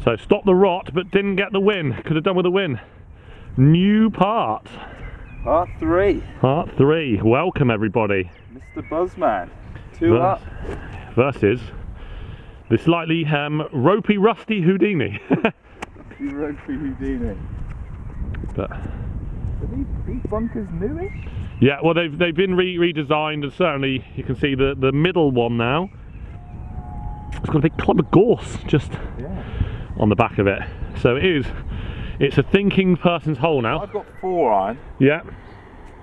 So stopped the rot, but didn't get the win. Could have done with a win. New part. Part 3. Part 3. Welcome everybody. Mr. Buzzman. 2 up. Versus the slightly ropey, rusty Houdini. Ropey Houdini. But are these bunkers newish? yeah, well they've been redesigned, and certainly you can see the middle one now. It's got a big club of gorse just on the back of it. So it's a thinking person's hole now. I've got 4 iron. Yeah.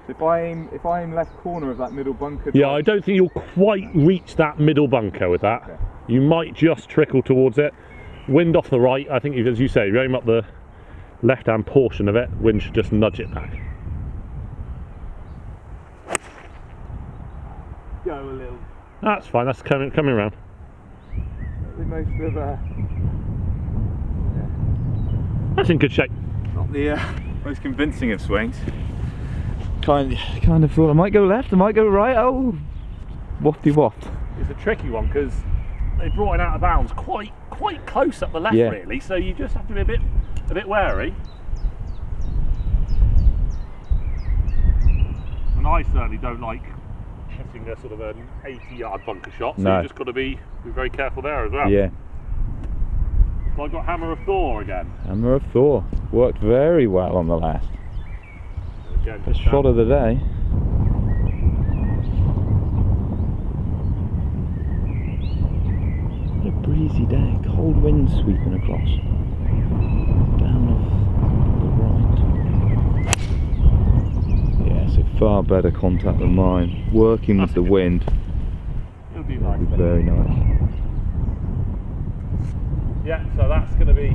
If I aim left corner of that middle bunker. Yeah, I don't think you'll quite reach that middle bunker with that. Okay. You might just trickle towards it. Wind off the right. I think, as you say, you aim up the left-hand portion of it, wind should just nudge it back. Go a little. That's fine. That's coming around. The most of That's in good shape. Not the most convincing of swings. Kind of thought I might go left, I might go right. Oh, wafty waft. It's a tricky one because they brought it out of bounds quite close up the left, really. So you just have to be a bit wary. And I certainly don't like hitting a sort of an 80-yard bunker shot. So you just got to be very careful there as well. Yeah. So I've got Hammer of Thor again. Hammer of Thor worked very well on the last. Best shot of the day. What a breezy day, cold wind sweeping across. Down off the right. Yeah, so far better contact than mine. Working with the wind. It'll be nice. It'll be very nice. Yeah, so that's going to be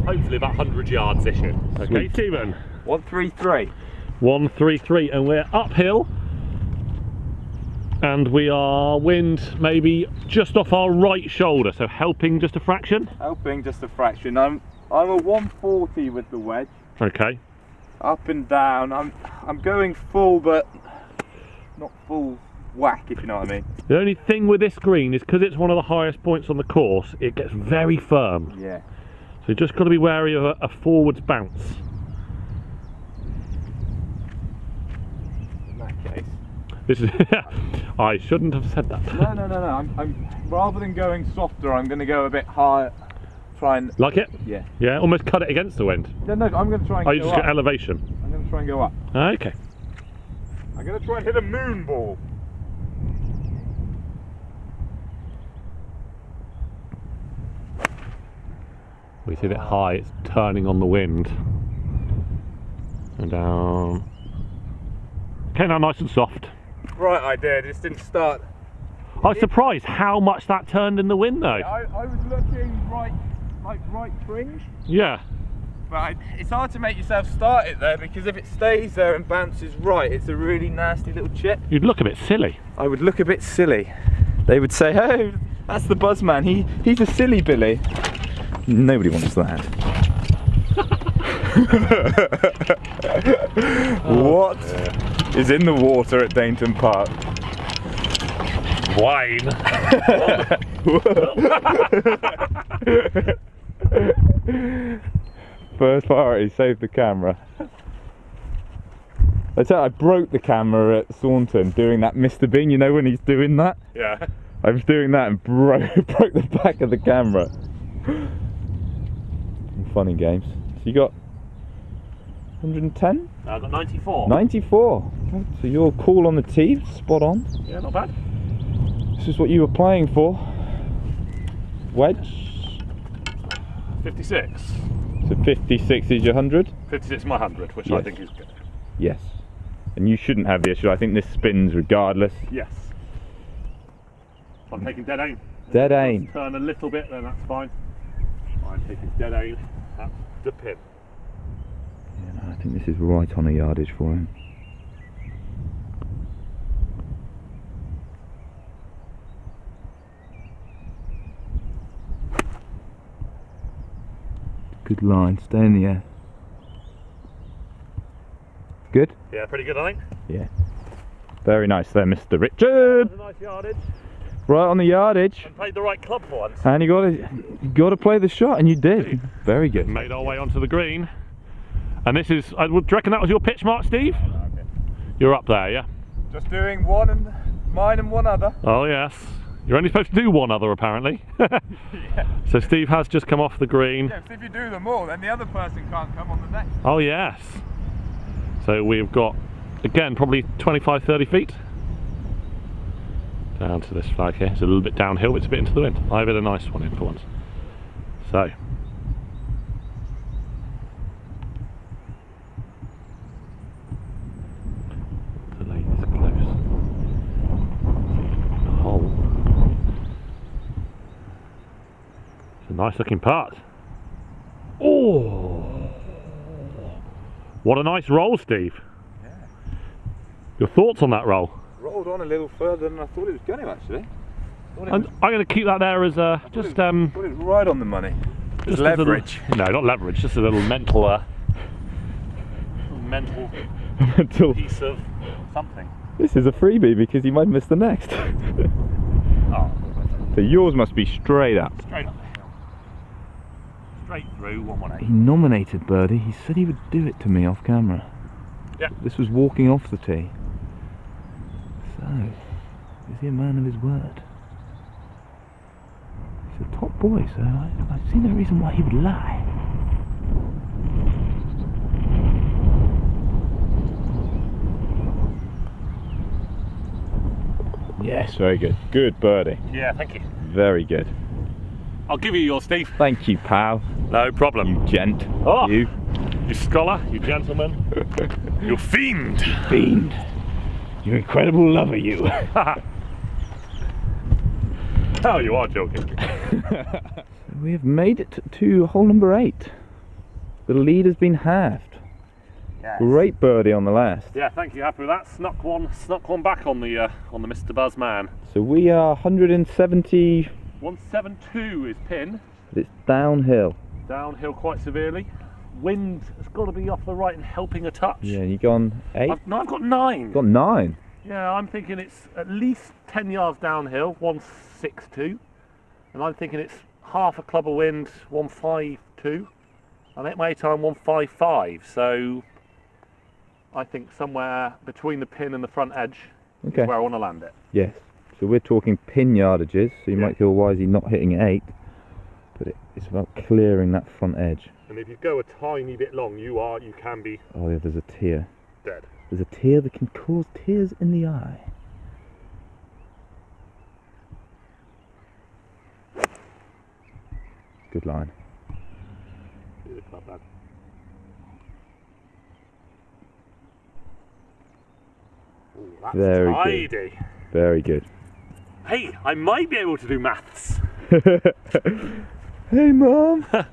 hopefully about 100 yards-ish in. Okay, Stephen. 133. 133, and we're uphill, and we are wind maybe just off our right shoulder, so helping just a fraction. Helping just a fraction. I'm a 140 with the wedge. Okay. Up and down. I'm going full, but not full whack, if you know what I mean. The only thing with this green is because it's one of the highest points on the course, it gets very firm. Yeah. So you've just got to be wary of a forwards bounce. This is I shouldn't have said that. No. I'm rather than going softer, I'm going to go a bit higher. Try and like it. Yeah. Yeah, almost cut it against the wind. No, I'm going to try and. Oh, you just got elevation. I'm going to try and go up. Okay. I'm going to try and hit a moon ball. We hit it high. It's turning on the wind. And down. Okay, now nice and soft. Right idea, just didn't start. I was surprised how much that turned in the wind though. I was looking right fringe. Yeah. But it's hard to make yourself start it there, because if it stays there and bounces right, it's a really nasty little chip. You'd look a bit silly. I would look a bit silly. They would say, oh, that's the Buzzman, he's a silly Billy. Nobody wants that. What is in the water at Dainton Park? Wine. First priority, save the camera. I broke the camera at Saunton doing that Mr. Bean, you know when he's doing that? Yeah. I was doing that and broke the back of the camera. Funny games. So you got 110? I got 94. 94. So you're cool on the tee, spot on. Yeah, not bad. This is what you were playing for. Wedge. 56. So 56 is your 100? 56 is my 100, which I think is good. Yes. And you shouldn't have the issue. I think this spins regardless. Yes. I'm taking dead aim. Dead aim. Turn a little bit, then that's fine. I'm taking dead aim at the pin. Yeah, no, I think this is right on a yardage for him. Good line, stay in the air. Good? Yeah, pretty good I think. Yeah. Very nice there, Mr. Richard. That's a nice yardage. right on the yardage. And played the right club for once. And you got to play the shot, and you did. Very good. Made our way onto the green. And this is, do you reckon that was your pitch mark, Steve? Okay. You're up there, yeah? Just doing mine and one other. Oh yes. You're only supposed to do one other apparently. Yeah. So Steve has just come off the green. Yeah, so if you do them all, then the other person can't come on the next. Oh yes. So we've got, again, probably 25-30 feet down to this flag here. It's a little bit downhill, but it's a bit into the wind. I've had a nice one in for once. So. The lady's close. The hole. It's a nice looking putt. Oh! What a nice roll, Steve. Yeah. Your thoughts on that roll? Rolled on a little further than I thought it was going to actually. I'm going to keep that there as a Put it right on the money. Just leverage. No, not leverage. Just a little mental, mental piece of something. This is a freebie because you might miss the next. Oh. So yours must be straight up. Straight up the hill. Straight through 118. He nominated birdie. He said he would do it to me off camera. Yeah. This was walking off the tee. So, is he a man of his word? He's a top boy, so I see no reason why he would lie. Yes, very good. Good birdie. Yeah, thank you. Very good. I'll give you yours, Steve. Thank you, pal. No problem. You gent. Oh. You scholar, you gentleman. You fiend. fiend. You incredible lover, you. Oh, you are joking. We have made it to hole number 8. The lead has been halved. Yes. Great birdie on the last. Yeah, thank you. Happy with that. Snuck one back on the Mr. Buzzman. So we are 170. 172 is pin. But it's downhill. Downhill quite severely. Wind has got to be off the right and helping a touch. Yeah, you gone 8? I've got 9. Got 9. Yeah, I'm thinking it's at least 10 yards downhill, 162. And I'm thinking it's half a club of wind, 152. I think my time 155. So I think somewhere between the pin and the front edge is where I want to land it. Yes. So we're talking pin yardages. So you might feel, why is he not hitting 8? But it's about clearing that front edge. And if you go a tiny bit long, you can be. Oh yeah, there's a tear. Dead. There's a tear that can cause tears in the eye. Good line. Ooh, that's very tidy. good. Very good. Hey, I might be able to do maths. Hey Mom, I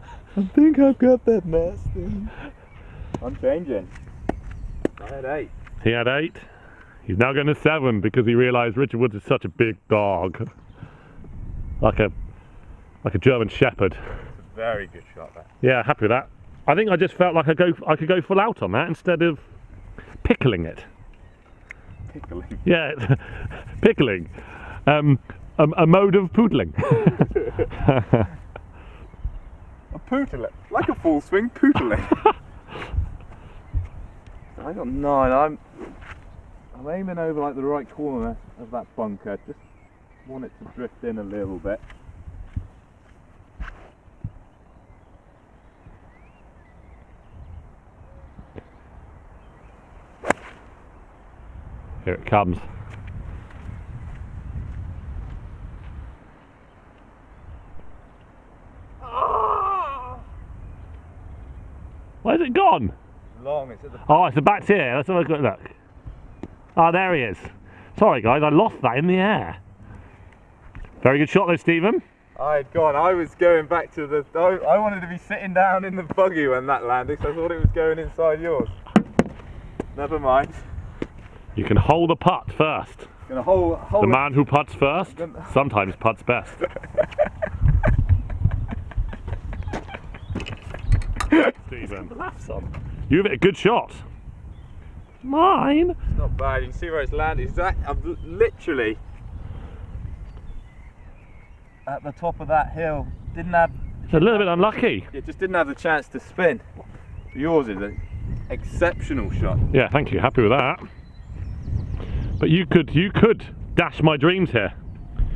think I've got that maths thing. I'm changing. I had 8. He had 8. He's now going to 7 because he realised Richard Woods is such a big dog, like a German Shepherd. Very good shot there. Yeah, happy with that. I think I just felt like I could go full out on that instead of pickling it. Pickling. Yeah, pickling. A mode of poodling. A poodling, like a full swing poodling. I got 9. I'm aiming over like the right corner of that bunker. Just want it to drift in a little bit. Here it comes. Where's it gone? Long, it's at the Oh, it's the back here. Let's have a quick look. Oh, there he is. Sorry guys, I lost that in the air. Very good shot though, Stephen. I was going back to the... I wanted to be sitting down in the buggy when that landed, so I thought it was going inside yours. Never mind. You can hold a putt first. Gonna hold the man who putts first sometimes putts best. Stephen, laughs on. You've hit a good shot. Mine. It's not bad. You can see where it's landed. I've literally at the top of that hill. Didn't have. It's a little bit unlucky. It just didn't have the chance to spin. Yours is an exceptional shot. Yeah, thank you. Happy with that. But you could dash my dreams here.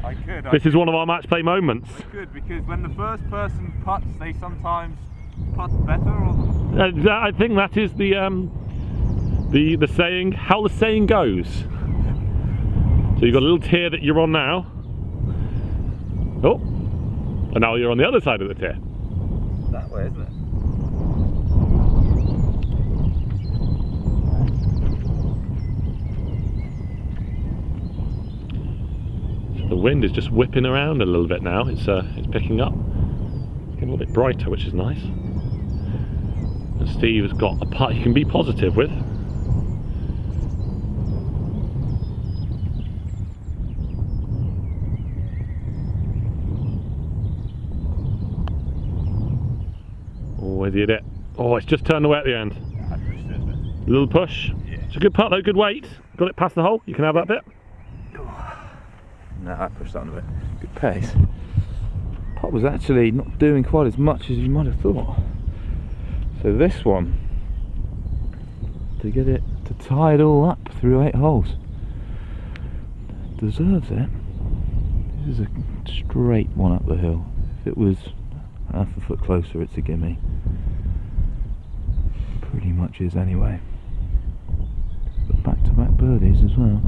I could. This is one of our match play moments. I could, because when the first person putts, they sometimes putt better. Or... I think that is the saying, how the saying goes. So you've got a little tier that you're on now. Oh, and now you're on the other side of the tier. That way, isn't it? The wind is just whipping around a little bit now. It's picking up, getting a little bit brighter, which is nice. And Steve has got a putt he can be positive with. Oh, has he hit it? Oh, it's just turned away at the end. I pushed it a bit. A little push. Yeah. It's a good putt though, good weight. Got it past the hole. You can have that bit. No, I pushed that on a bit. Good pace. Putt was actually not doing quite as much as you might have thought. So this one, to get it to tie it all up through 8 holes, deserves it. This is a straight one up the hill. If it was half a foot closer, it's a gimme. Pretty much is anyway. But back-to-back birdies as well.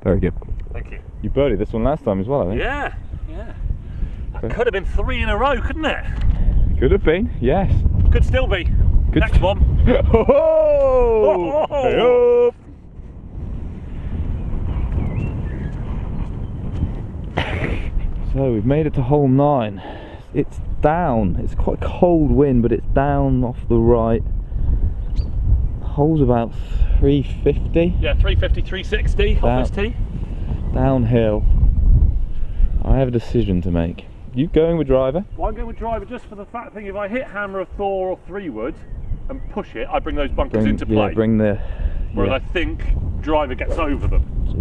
Very good. Thank you. You birdied this one last time as well, I think. Yeah, yeah. That could have been 3 in a row, couldn't it? Could have been, yes. Could still be. Good. Next one. Oh! Oh! So we've made it to hole 9. It's down. It's quite a cold wind, but it's down off the right. Hole's about 350. Yeah, 350, 360 off this tee. Downhill. I have a decision to make. You going with driver? Well, I'm going with driver just for the fact thing, if I hit hammer of Thor or 3-wood and push it, I bring those bunkers into play. Yeah, bring the... Whereas I think driver gets over them. So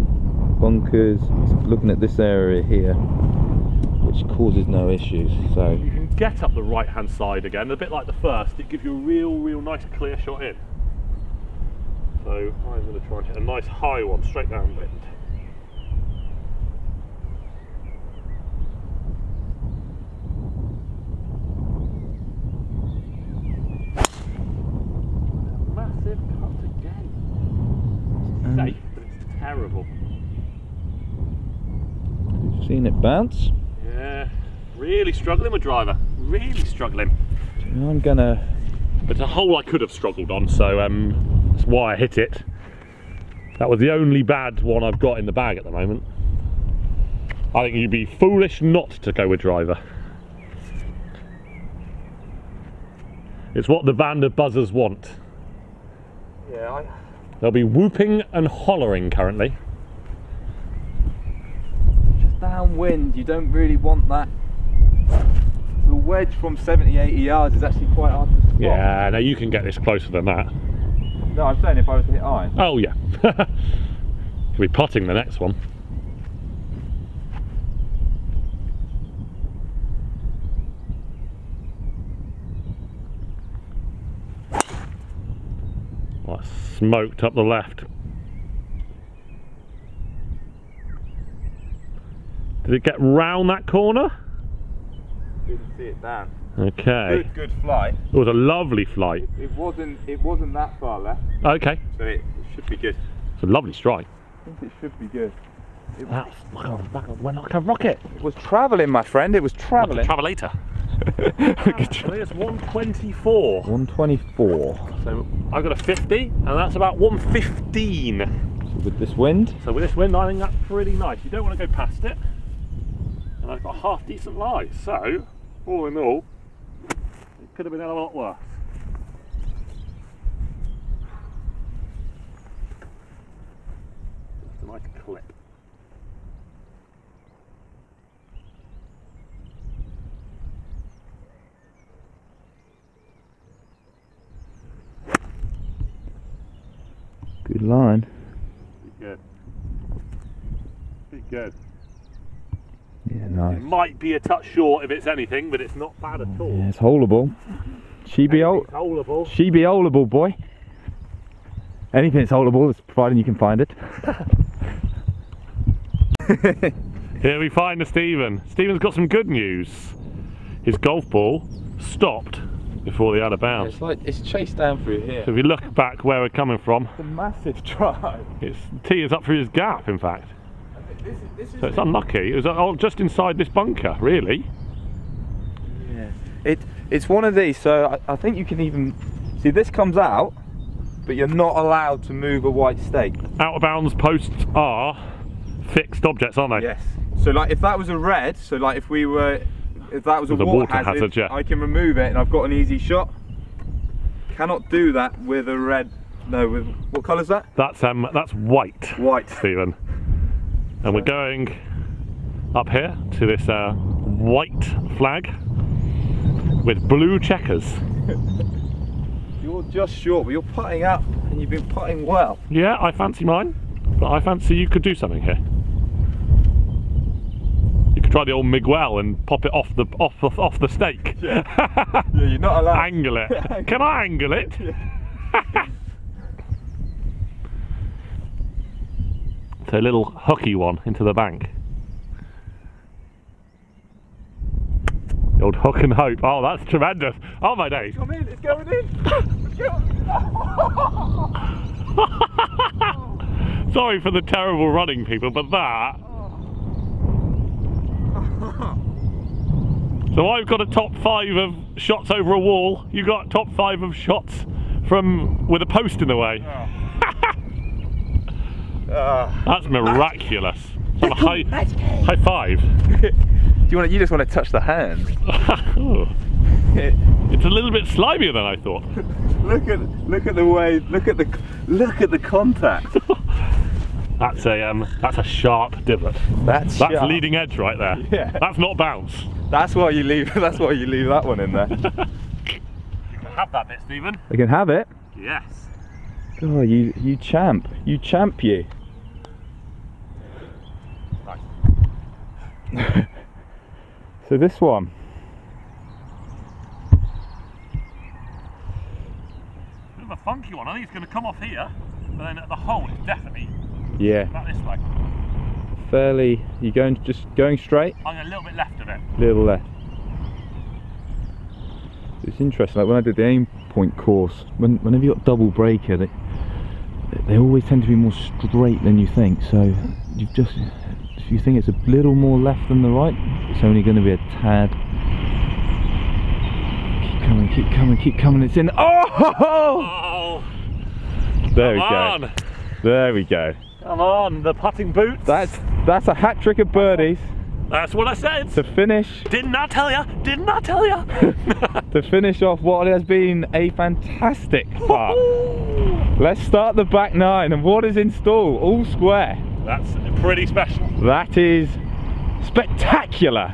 bunkers, looking at this area here, which causes no issues. So you can get up the right hand side again, a bit like the first. It gives you a real nice clear shot in. So I'm going to try and hit a nice high one straight downwind. Massive cut again. Safe, but it's terrible. You've seen it bounce. Yeah, really struggling with driver. Really struggling. I'm gonna... It's a hole I could have struggled on, so that's why I hit it. That was the only bad one I've got in the bag at the moment. I think you'd be foolish not to go with driver. It's what the band of buzzers want. Yeah, They'll be whooping and hollering currently. just downwind, you don't really want that. The wedge from 70, 80 yards is actually quite hard to spot. Yeah, no, you can get this closer than that. No, I'm saying if I was to hit iron. Oh yeah. You'll be putting the next one. Well, smoked up the left. Did it get round that corner? Didn't see it down. Okay. Good flight. It was a lovely flight. It wasn't that far left, Okay. so it should be good. It's a lovely strike. I think it should be good. That's went like a rocket. It was travelling, my friend. It was travelling. Travelator. It's 124. 124. So I've got a 50, and that's about 115. So with this wind? So with this wind, I think that's pretty nice. You don't want to go past it. And I've got a half decent lie. So, all in all, it could have been a lot worse. Just a nice clip. line. Good. Pretty good. Yeah, nice. It might be a touch short if it's anything, but it's not bad at all. Yeah, it's holeable. She be holeable. She be holeable, boy. Anything that's holeable, providing you can find it. Here we find Stephen. Stephen's got some good news. His golf ball stopped before the out of bounds. It's like it's chased down through here. So if we look back where we're coming from, it's a massive drive. It's tee is up through his gap, in fact. This is So it's unlucky. It was just inside this bunker, really. Yeah. It's one of these. So I think you can even see this comes out, but you're not allowed to move a white stake. Out of bounds posts are fixed objects, aren't they? Yes. So like if that was a red, so like if that was a water hazard, yeah. I can remove it and I've got an easy shot. Cannot do that with a red. No, with what colour's that? That's white. White. Stephen. And we're going up here to this white flag with blue checkers. You're just short, but you're putting up and you've been putting well. Yeah, I fancy mine, but I fancy you could do something here. You could try the old Miguel and pop it off the stake. Yeah, yeah, you're not allowed. Angle it. Can I angle it? Yeah. So a little hooky one into the bank. The old hook and hope. Oh, that's tremendous. Oh my days. Come in, it's going in. Sorry for the terrible running, people, but that. So I've got a top 5 of shots over a wall. You got top 5 of shots from with a post in the way. That's miraculous. So high five. You just want to touch the hand. It's a little bit slimier than I thought. look at the way. Look at the contact. That's a sharp divot. That's sharp. Leading edge right there. Yeah. That's not bounce. That's why you leave. That's why you leave that one in there. You can have that bit, Stephen. I can have it. Yes. Oh, you champ. You champ you. Nice. So this one. Bit of a funky one. I think it's going to come off here, but then at the hole it's definitely about this way. Fairly. You just going straight? I'm a little bit left of it. Little left. It's interesting. Like when I did the aim point course, whenever you got double breaker, they always tend to be more straight than you think. So if you think it's a little more left than the right, it's only going to be a tad. Keep coming, keep coming. It's in. Oh! There we go. There we go. Come on, the putting boots. That's a hat trick of birdies. That's what I said. To finish. Didn't I tell ya? Didn't I tell ya? To finish off what has been a fantastic part. Let's start the back 9 and what is in store? All square. That's pretty special. That is spectacular.